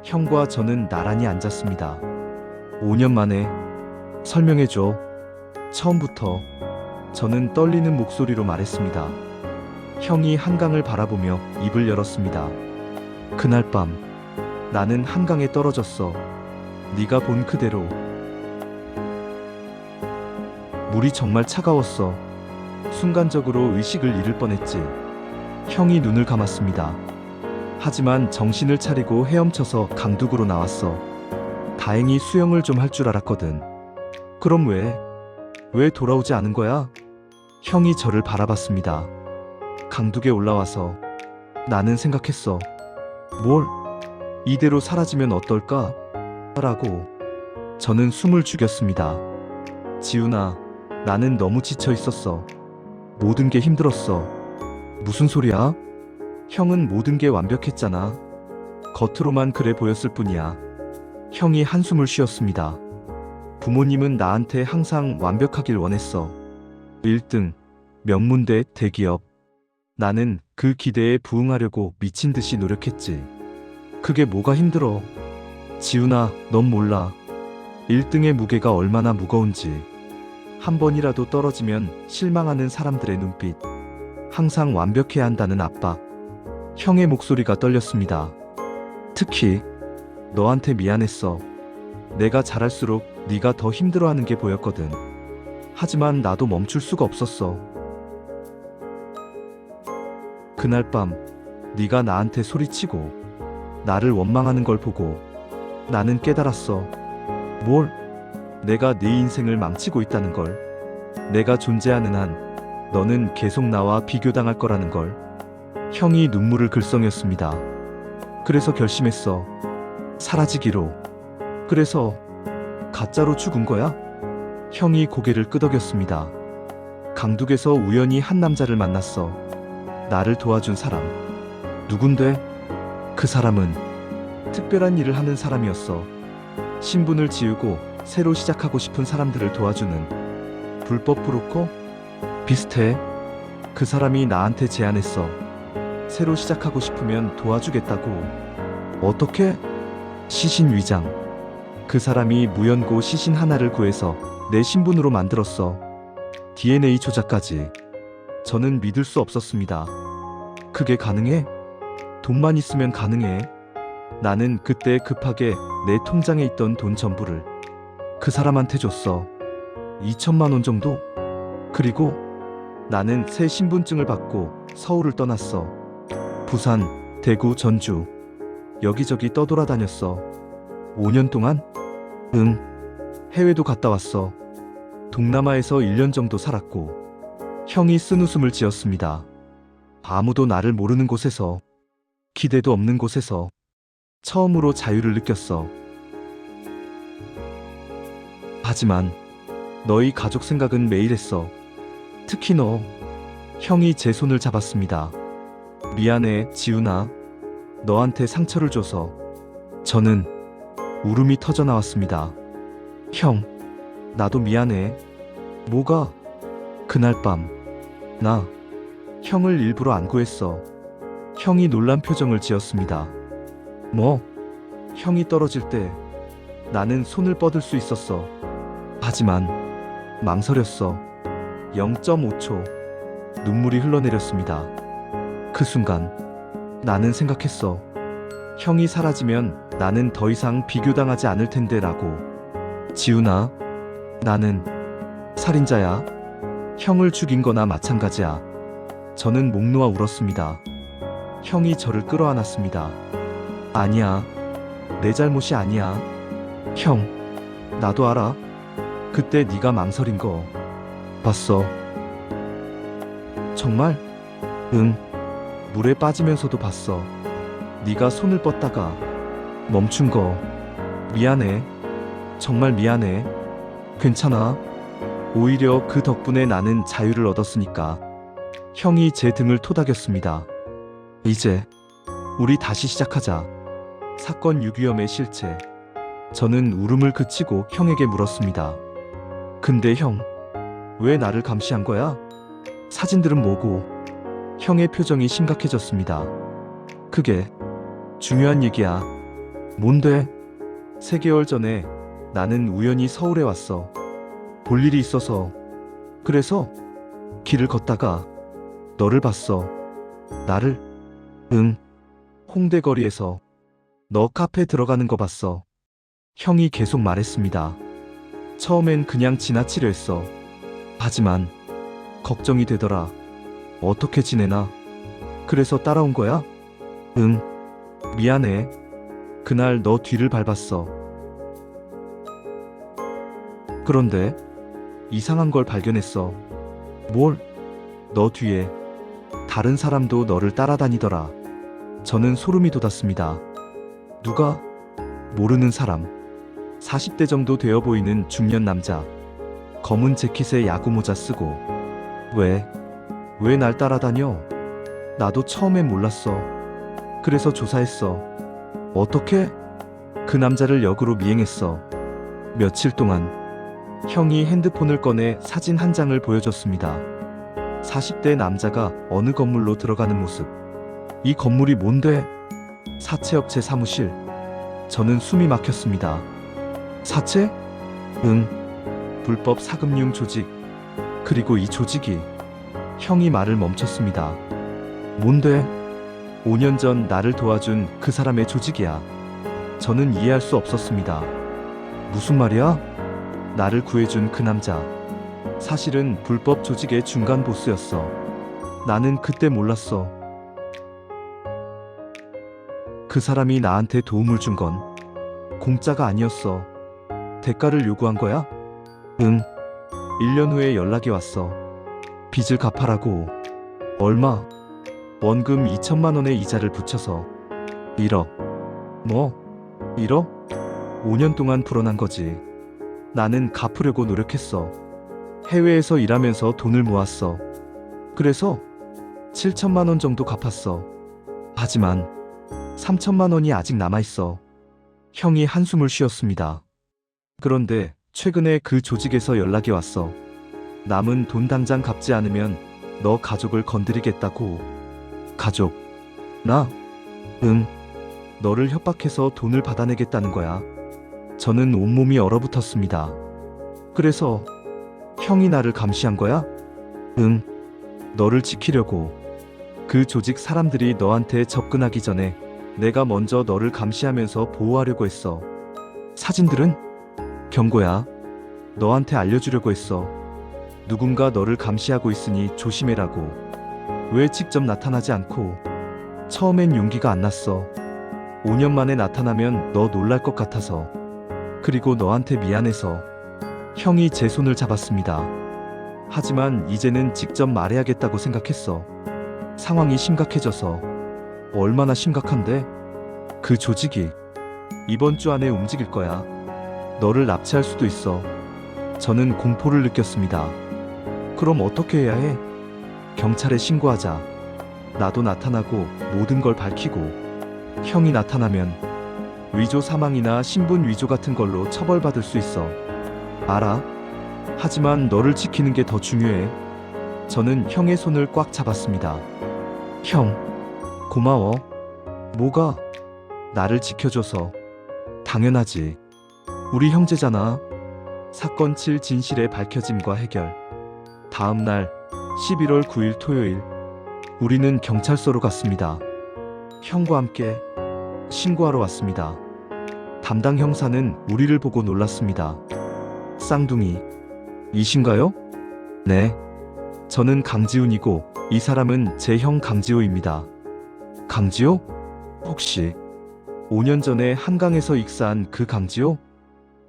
형과 저는 나란히 앉았습니다. 5년 만에. 설명해줘. 처음부터. 저는 떨리는 목소리로 말했습니다. 형이 한강을 바라보며 입을 열었습니다. 그날 밤 나는 한강에 떨어졌어. 네가 본 그대로. 물이 정말 차가웠어. 순간적으로 의식을 잃을 뻔했지. 형이 눈을 감았습니다. 하지만 정신을 차리고 헤엄쳐서 강둑으로 나왔어. 다행히 수영을 좀 할 줄 알았거든. 그럼 왜 돌아오지 않은 거야? 형이 저를 바라봤습니다. 강둑에 올라와서 나는 생각했어. 뭘? 이대로 사라지면 어떨까? 라고. 저는 숨을 죽였습니다. 지훈아, 나는 너무 지쳐 있었어. 모든 게 힘들었어. 무슨 소리야? 형은 모든 게 완벽했잖아. 겉으로만 그래 보였을 뿐이야. 형이 한숨을 쉬었습니다. 부모님은 나한테 항상 완벽하길 원했어. 1등, 명문대, 대기업. 나는 그 기대에 부응하려고 미친 듯이 노력했지. 그게 뭐가 힘들어? 지훈아, 넌 몰라. 1등의 무게가 얼마나 무거운지. 한 번이라도 떨어지면 실망하는 사람들의 눈빛. 항상 완벽해야 한다는 압박. 형의 목소리가 떨렸습니다. 특히 너한테 미안했어. 내가 잘할수록 네가 더 힘들어하는 게 보였거든. 하지만 나도 멈출 수가 없었어. 그날 밤 네가 나한테 소리치고 나를 원망하는 걸 보고 나는 깨달았어. 뭘? 내가 네 인생을 망치고 있다는 걸. 내가 존재하는 한 너는 계속 나와 비교당할 거라는 걸. 형이 눈물을 글썽였습니다. 그래서 결심했어. 사라지기로. 그래서 가짜로 죽은 거야? 형이 고개를 끄덕였습니다. 강둑에서 우연히 한 남자를 만났어. 나를 도와준 사람. 누군데? 그 사람은 특별한 일을 하는 사람이었어. 신분을 지우고 새로 시작하고 싶은 사람들을 도와주는 불법 브로커? 비슷해. 그 사람이 나한테 제안했어. 새로 시작하고 싶으면 도와주겠다고. 어떻게? 시신 위장. 그 사람이 무연고 시신 하나를 구해서 내 신분으로 만들었어. DNA 조작까지. 저는 믿을 수 없었습니다. 그게 가능해? 돈만 있으면 가능해. 나는 그때 급하게 내 통장에 있던 돈 전부를 그 사람한테 줬어. 2천만 원 정도? 그리고 나는 새 신분증을 받고 서울을 떠났어. 부산, 대구, 전주 여기저기 떠돌아다녔어. 5년 동안? 응. 해외도 갔다 왔어. 동남아에서 1년 정도 살았고. 형이 쓴웃음을 지었습니다. 아무도 나를 모르는 곳에서, 기대도 없는 곳에서 처음으로 자유를 느꼈어. 하지만 너희 가족 생각은 매일 했어. 특히 너. 형이 제 손을 잡았습니다. 미안해, 지훈아. 너한테 상처를 줘서. 저는 울음이 터져 나왔습니다. 형, 나도 미안해. 뭐가? 그날 밤, 나 형을 일부러 안 구했어. 형이 놀란 표정을 지었습니다. 뭐? 형이 떨어질 때 나는 손을 뻗을 수 있었어. 하지만 망설였어. 0.5초 눈물이 흘러내렸습니다. 그 순간 나는 생각했어. 형이 사라지면 나는 더 이상 비교당하지 않을 텐데라고. 지훈아, 나는 살인자야. 형을 죽인 거나 마찬가지야. 저는 목 놓아 울었습니다. 형이 저를 끌어안았습니다. 아니야. 내 잘못이 아니야. 형, 나도 알아. 그때 네가 망설인 거 봤어. 정말? 응. 물에 빠지면서도 봤어. 네가 손을 뻗다가 멈춘 거. 미안해. 정말 미안해. 괜찮아. 오히려 그 덕분에 나는 자유를 얻었으니까. 형이 제 등을 토닥였습니다. 이제 우리 다시 시작하자. 사건 유기염의 실체. 저는 울음을 그치고 형에게 물었습니다. 근데 형, 왜 나를 감시한 거야? 사진들은 뭐고? 형의 표정이 심각해졌습니다. 그게 중요한 얘기야. 뭔데? 3개월 전에 나는 우연히 서울에 왔어. 볼 일이 있어서. 그래서 길을 걷다가 너를 봤어. 나를? 응. 홍대 거리에서 너 카페 들어가는 거 봤어. 형이 계속 말했습니다. 처음엔 그냥 지나치려 했어. 하지만 걱정이 되더라. 어떻게 지내나? 그래서 따라온 거야? 응. 미안해. 그날 너 뒤를 밟았어. 그런데 이상한 걸 발견했어. 뭘? 너 뒤에 다른 사람도 너를 따라다니더라. 저는 소름이 돋았습니다. 누가? 모르는 사람. 40대 정도 되어 보이는 중년 남자. 검은 재킷에 야구 모자 쓰고. 왜 날 따라다녀? 나도 처음엔 몰랐어. 그래서 조사했어. 어떻게? 그 남자를 역으로 미행했어. 며칠 동안. 형이 핸드폰을 꺼내 사진 한 장을 보여줬습니다. 40대 남자가 어느 건물로 들어가는 모습. 이 건물이 뭔데? 사채업체 사무실. 저는 숨이 막혔습니다. 사채? 응. 불법 사금융 조직. 그리고 이 조직이. 형이 말을 멈췄습니다. 뭔데? 5년 전 나를 도와준 그 사람의 조직이야. 저는 이해할 수 없었습니다. 무슨 말이야? 나를 구해준 그 남자. 사실은 불법 조직의 중간 보스였어. 나는 그때 몰랐어. 그 사람이 나한테 도움을 준 건 공짜가 아니었어. 대가를 요구한 거야? 응. 1년 후에 연락이 왔어. 빚을 갚아라고. 얼마? 원금 2천만 원의 이자를 붙여서 1억. 뭐? 1억? 5년 동안 불어난 거지. 나는 갚으려고 노력했어. 해외에서 일하면서 돈을 모았어. 그래서 7천만 원 정도 갚았어. 하지만 3천만 원이 아직 남아있어. 형이 한숨을 쉬었습니다. 그런데 최근에 그 조직에서 연락이 왔어. 남은 돈 당장 갚지 않으면 너 가족을 건드리겠다고. 가족? 나? 응. 너를 협박해서 돈을 받아내겠다는 거야. 저는 온몸이 얼어붙었습니다. 그래서 형이 나를 감시한 거야? 응. 너를 지키려고. 그 조직 사람들이 너한테 접근하기 전에 내가 먼저 너를 감시하면서 보호하려고 했어. 사진들은? 경고야. 너한테 알려주려고 했어. 누군가 너를 감시하고 있으니 조심해라고. 왜 직접 나타나지 않고? 처음엔 용기가 안 났어. 5년 만에 나타나면 너 놀랄 것 같아서. 그리고 너한테 미안해서. 형이 제 손을 잡았습니다. 하지만 이제는 직접 말해야겠다고 생각했어. 상황이 심각해져서. 얼마나 심각한데? 그 조직이 이번 주 안에 움직일 거야. 너를 납치할 수도 있어. 저는 공포를 느꼈습니다. 그럼 어떻게 해야 해? 경찰에 신고하자. 나도 나타나고 모든 걸 밝히고. 형이 나타나면 위조 사망이나 신분 위조 같은 걸로 처벌받을 수 있어. 알아? 하지만 너를 지키는 게 더 중요해. 저는 형의 손을 꽉 잡았습니다. 형, 고마워. 뭐가? 나를 지켜줘서. 당연하지. 우리 형제잖아. 사건 7 진실의 밝혀짐과 해결. 다음 날 11월 9일 토요일, 우리는 경찰서로 갔습니다. 형과 함께 신고하러 왔습니다. 담당 형사는 우리를 보고 놀랐습니다. 쌍둥이, 이신가요? 네. 저는 강지훈이고 이 사람은 제 형 강지호입니다. 강지호? 혹시 5년 전에 한강에서 익사한 그 강지호?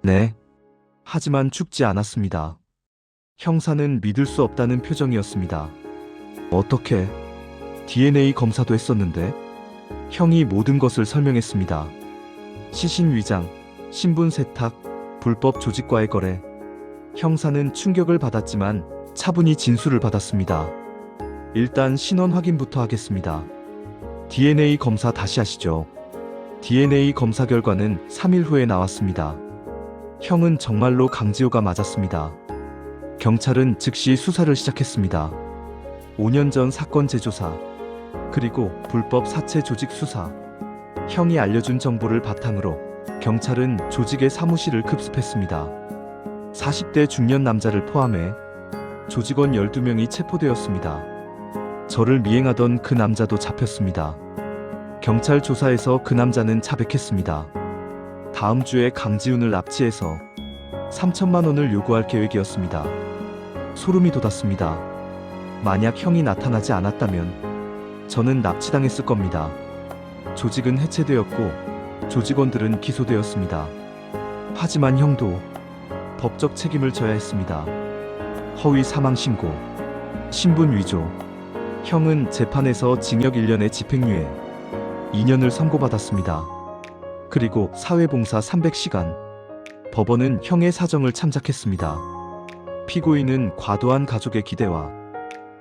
네. 하지만 죽지 않았습니다. 형사는 믿을 수 없다는 표정이었습니다. 어떻게? DNA 검사도 했었는데? 형이 모든 것을 설명했습니다. 시신 위장, 신분 세탁, 불법 조직과의 거래. 형사는 충격을 받았지만 차분히 진술을 받았습니다. 일단 신원 확인부터 하겠습니다. DNA 검사 다시 하시죠. DNA 검사 결과는 3일 후에 나왔습니다. 형은 정말로 강지호가 맞았습니다. 경찰은 즉시 수사를 시작했습니다. 5년 전 사건 재조사, 그리고 불법 사채 조직 수사. 형이 알려준 정보를 바탕으로 경찰은 조직의 사무실을 급습했습니다. 40대 중년 남자를 포함해 조직원 12명이 체포되었습니다. 저를 미행하던 그 남자도 잡혔습니다. 경찰 조사에서 그 남자는 자백했습니다. 다음 주에 강지훈을 납치해서 3천만 원을 요구할 계획이었습니다. 소름이 돋았습니다. 만약 형이 나타나지 않았다면 저는 납치당했을 겁니다. 조직은 해체되었고 조직원들은 기소되었습니다. 하지만 형도 법적 책임을 져야 했습니다. 허위 사망 신고, 신분 위조. 형은 재판에서 징역 1년에 집행유예 2년을 선고받았습니다. 그리고 사회봉사 300시간. 법원은 형의 사정을 참작했습니다. 피고인은 과도한 가족의 기대와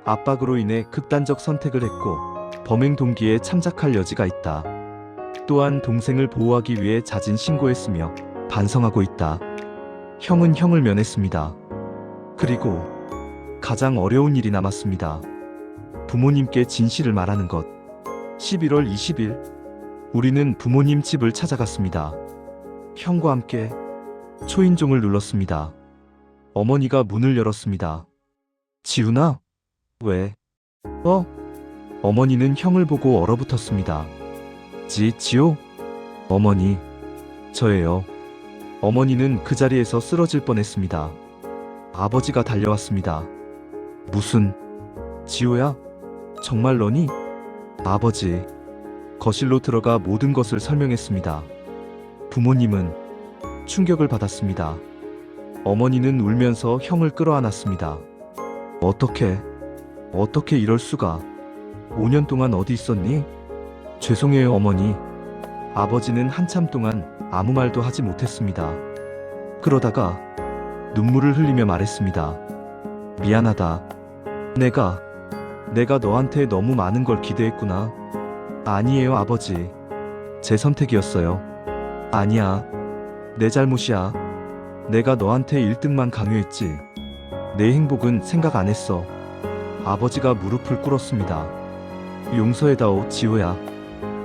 압박으로 인해 극단적 선택을 했고 범행 동기에 참작할 여지가 있다. 또한 동생을 보호하기 위해 자진 신고했으며 반성하고 있다. 형은 형을 면했습니다. 그리고 가장 어려운 일이 남았습니다. 부모님께 진실을 말하는 것. 11월 20일, 우리는 부모님 집을 찾아갔습니다. 형과 함께 초인종을 눌렀습니다. 어머니가 문을 열었습니다. 지훈아? 왜? 어머니는 형을 보고 얼어붙었습니다. 지호? 어머니, 저예요. 어머니는 그 자리에서 쓰러질 뻔했습니다. 아버지가 달려왔습니다. 무슨? 지호야? 정말 너니? 아버지. 거실로 들어가 모든 것을 설명했습니다. 부모님은 충격을 받았습니다. 어머니는 울면서 형을 끌어안았습니다. 어떻게 이럴 수가? 5년 동안 어디 있었니? 죄송해요, 어머니. 아버지는 한참 동안 아무 말도 하지 못했습니다. 그러다가 눈물을 흘리며 말했습니다. 미안하다. 내가 너한테 너무 많은 걸 기대했구나. 아니에요, 아버지. 제 선택이었어요. 아니야. 내 잘못이야. 내가 너한테 1등만 강요했지. 내 행복은 생각 안 했어. 아버지가 무릎을 꿇었습니다. 용서해다오, 지호야.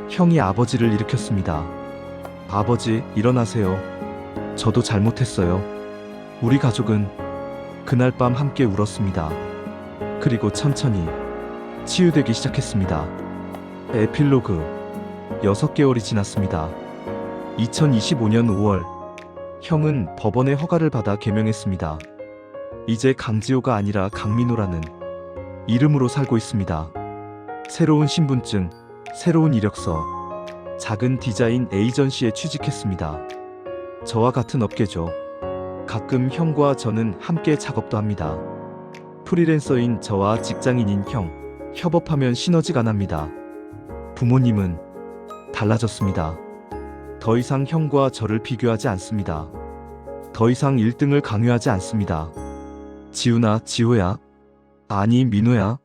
형이 아버지를 일으켰습니다. 아버지, 일어나세요. 저도 잘못했어요. 우리 가족은 그날 밤 함께 울었습니다. 그리고 천천히 치유되기 시작했습니다. 에필로그. 6개월이 지났습니다. 2025년 5월, 형은 법원의 허가를 받아 개명했습니다. 이제 강지호가 아니라 강민호라는 이름으로 살고 있습니다. 새로운 신분증, 새로운 이력서, 작은 디자인 에이전시에 취직했습니다. 저와 같은 업계죠. 가끔 형과 저는 함께 작업도 합니다. 프리랜서인 저와 직장인인 형, 협업하면 시너지가 납니다. 부모님은 달라졌습니다. 더 이상 형과 저를 비교하지 않습니다. 더 이상 1등을 강요하지 않습니다. 지훈아, 지호야. 아니, 민호야.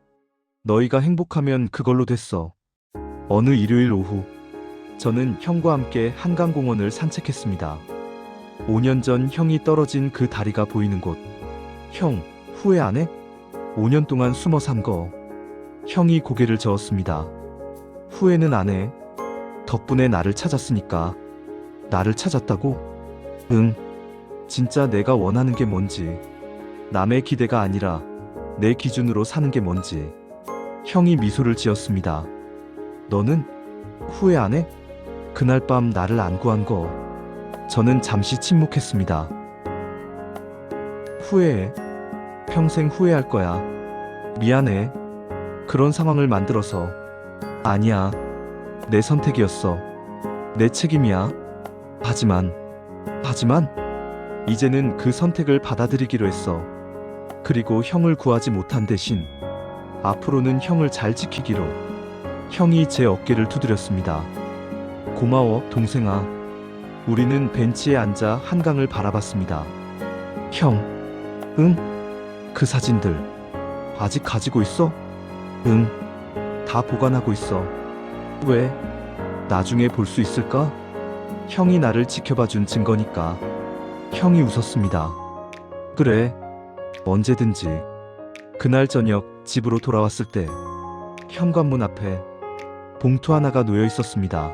너희가 행복하면 그걸로 됐어. 어느 일요일 오후, 저는 형과 함께 한강공원을 산책했습니다. 5년 전 형이 떨어진 그 다리가 보이는 곳. 형, 후회 안 해? 5년 동안 숨어 산 거. 형이 고개를 저었습니다. 후회는 안 해. 덕분에 나를 찾았으니까. 나를 찾았다고? 응. 진짜 내가 원하는 게 뭔지. 남의 기대가 아니라 내 기준으로 사는 게 뭔지. 형이 미소를 지었습니다. 너는 후회 안 해? 그날 밤 나를 안 구한 거. 저는 잠시 침묵했습니다. 후회해. 평생 후회할 거야. 미안해. 그런 상황을 만들어서. 아니야. 내 선택이었어. 내 책임이야. 하지만, 이제는 그 선택을 받아들이기로 했어. 그리고 형을 구하지 못한 대신, 앞으로는 형을 잘 지키기로. 형이 제 어깨를 두드렸습니다. 고마워, 동생아. 우리는 벤치에 앉아 한강을 바라봤습니다. 형, 응? 그 사진들, 아직 가지고 있어? 응, 다 보관하고 있어. 왜? 나중에 볼 수 있을까? 형이 나를 지켜봐준 증거니까. 형이 웃었습니다. 그래, 언제든지. 그날 저녁 집으로 돌아왔을 때 현관문 앞에 봉투 하나가 놓여 있었습니다.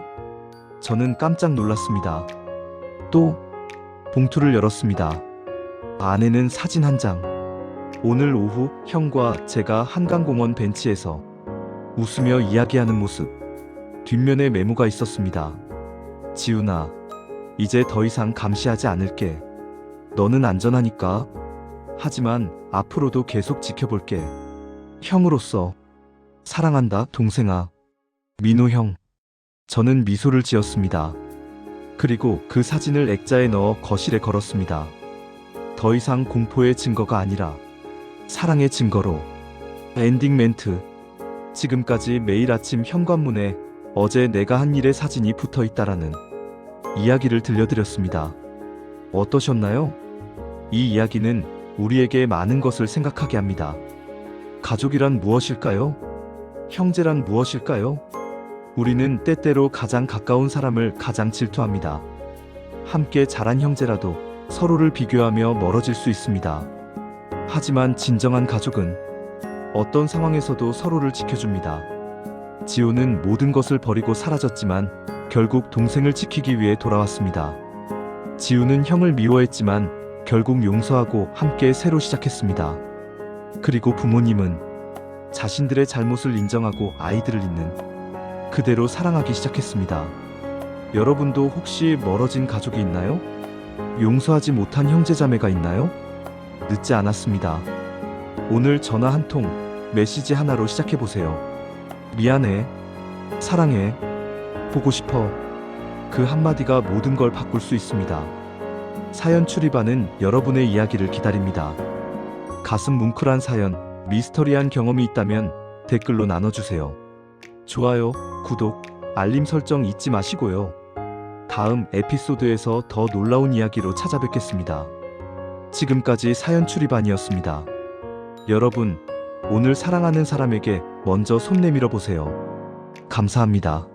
저는 깜짝 놀랐습니다. 또 봉투를 열었습니다. 안에는 사진 한 장. 오늘 오후 형과 제가 한강공원 벤치에서 웃으며 이야기하는 모습. 뒷면에 메모가 있었습니다. 지훈아, 이제 더 이상 감시하지 않을게. 너는 안전하니까. 하지만 앞으로도 계속 지켜볼게. 형으로서. 사랑한다, 동생아. 민우 형. 저는 미소를 지었습니다. 그리고 그 사진을 액자에 넣어 거실에 걸었습니다. 더 이상 공포의 증거가 아니라 사랑의 증거로. 엔딩 멘트. 지금까지 매일 아침 현관문에 어제 내가 한 일의 사진이 붙어 있다라는 이야기를 들려드렸습니다. 어떠셨나요? 이 이야기는 우리에게 많은 것을 생각하게 합니다. 가족이란 무엇일까요? 형제란 무엇일까요? 우리는 때때로 가장 가까운 사람을 가장 질투합니다. 함께 자란 형제라도 서로를 비교하며 멀어질 수 있습니다. 하지만 진정한 가족은 어떤 상황에서도 서로를 지켜줍니다. 지호는 모든 것을 버리고 사라졌지만 결국 동생을 지키기 위해 돌아왔습니다. 지우는 형을 미워했지만 결국 용서하고 함께 새로 시작했습니다. 그리고 부모님은 자신들의 잘못을 인정하고 아이들을 있는 그대로 사랑하기 시작했습니다. 여러분도 혹시 멀어진 가족이 있나요? 용서하지 못한 형제자매가 있나요? 늦지 않았습니다. 오늘 전화 한 통, 메시지 하나로 시작해보세요. 미안해. 사랑해. 보고 싶어. 그 한마디가 모든 걸 바꿀 수 있습니다. 사연 출입하는 여러분의 이야기를 기다립니다. 가슴 뭉클한 사연, 미스터리한 경험이 있다면 댓글로 나눠주세요. 좋아요, 구독, 알림 설정 잊지 마시고요. 다음 에피소드에서 더 놀라운 이야기로 찾아뵙겠습니다. 지금까지 사연 출입안이었습니다. 여러분, 오늘 사랑하는 사람에게 먼저 손 내밀어 보세요. 감사합니다.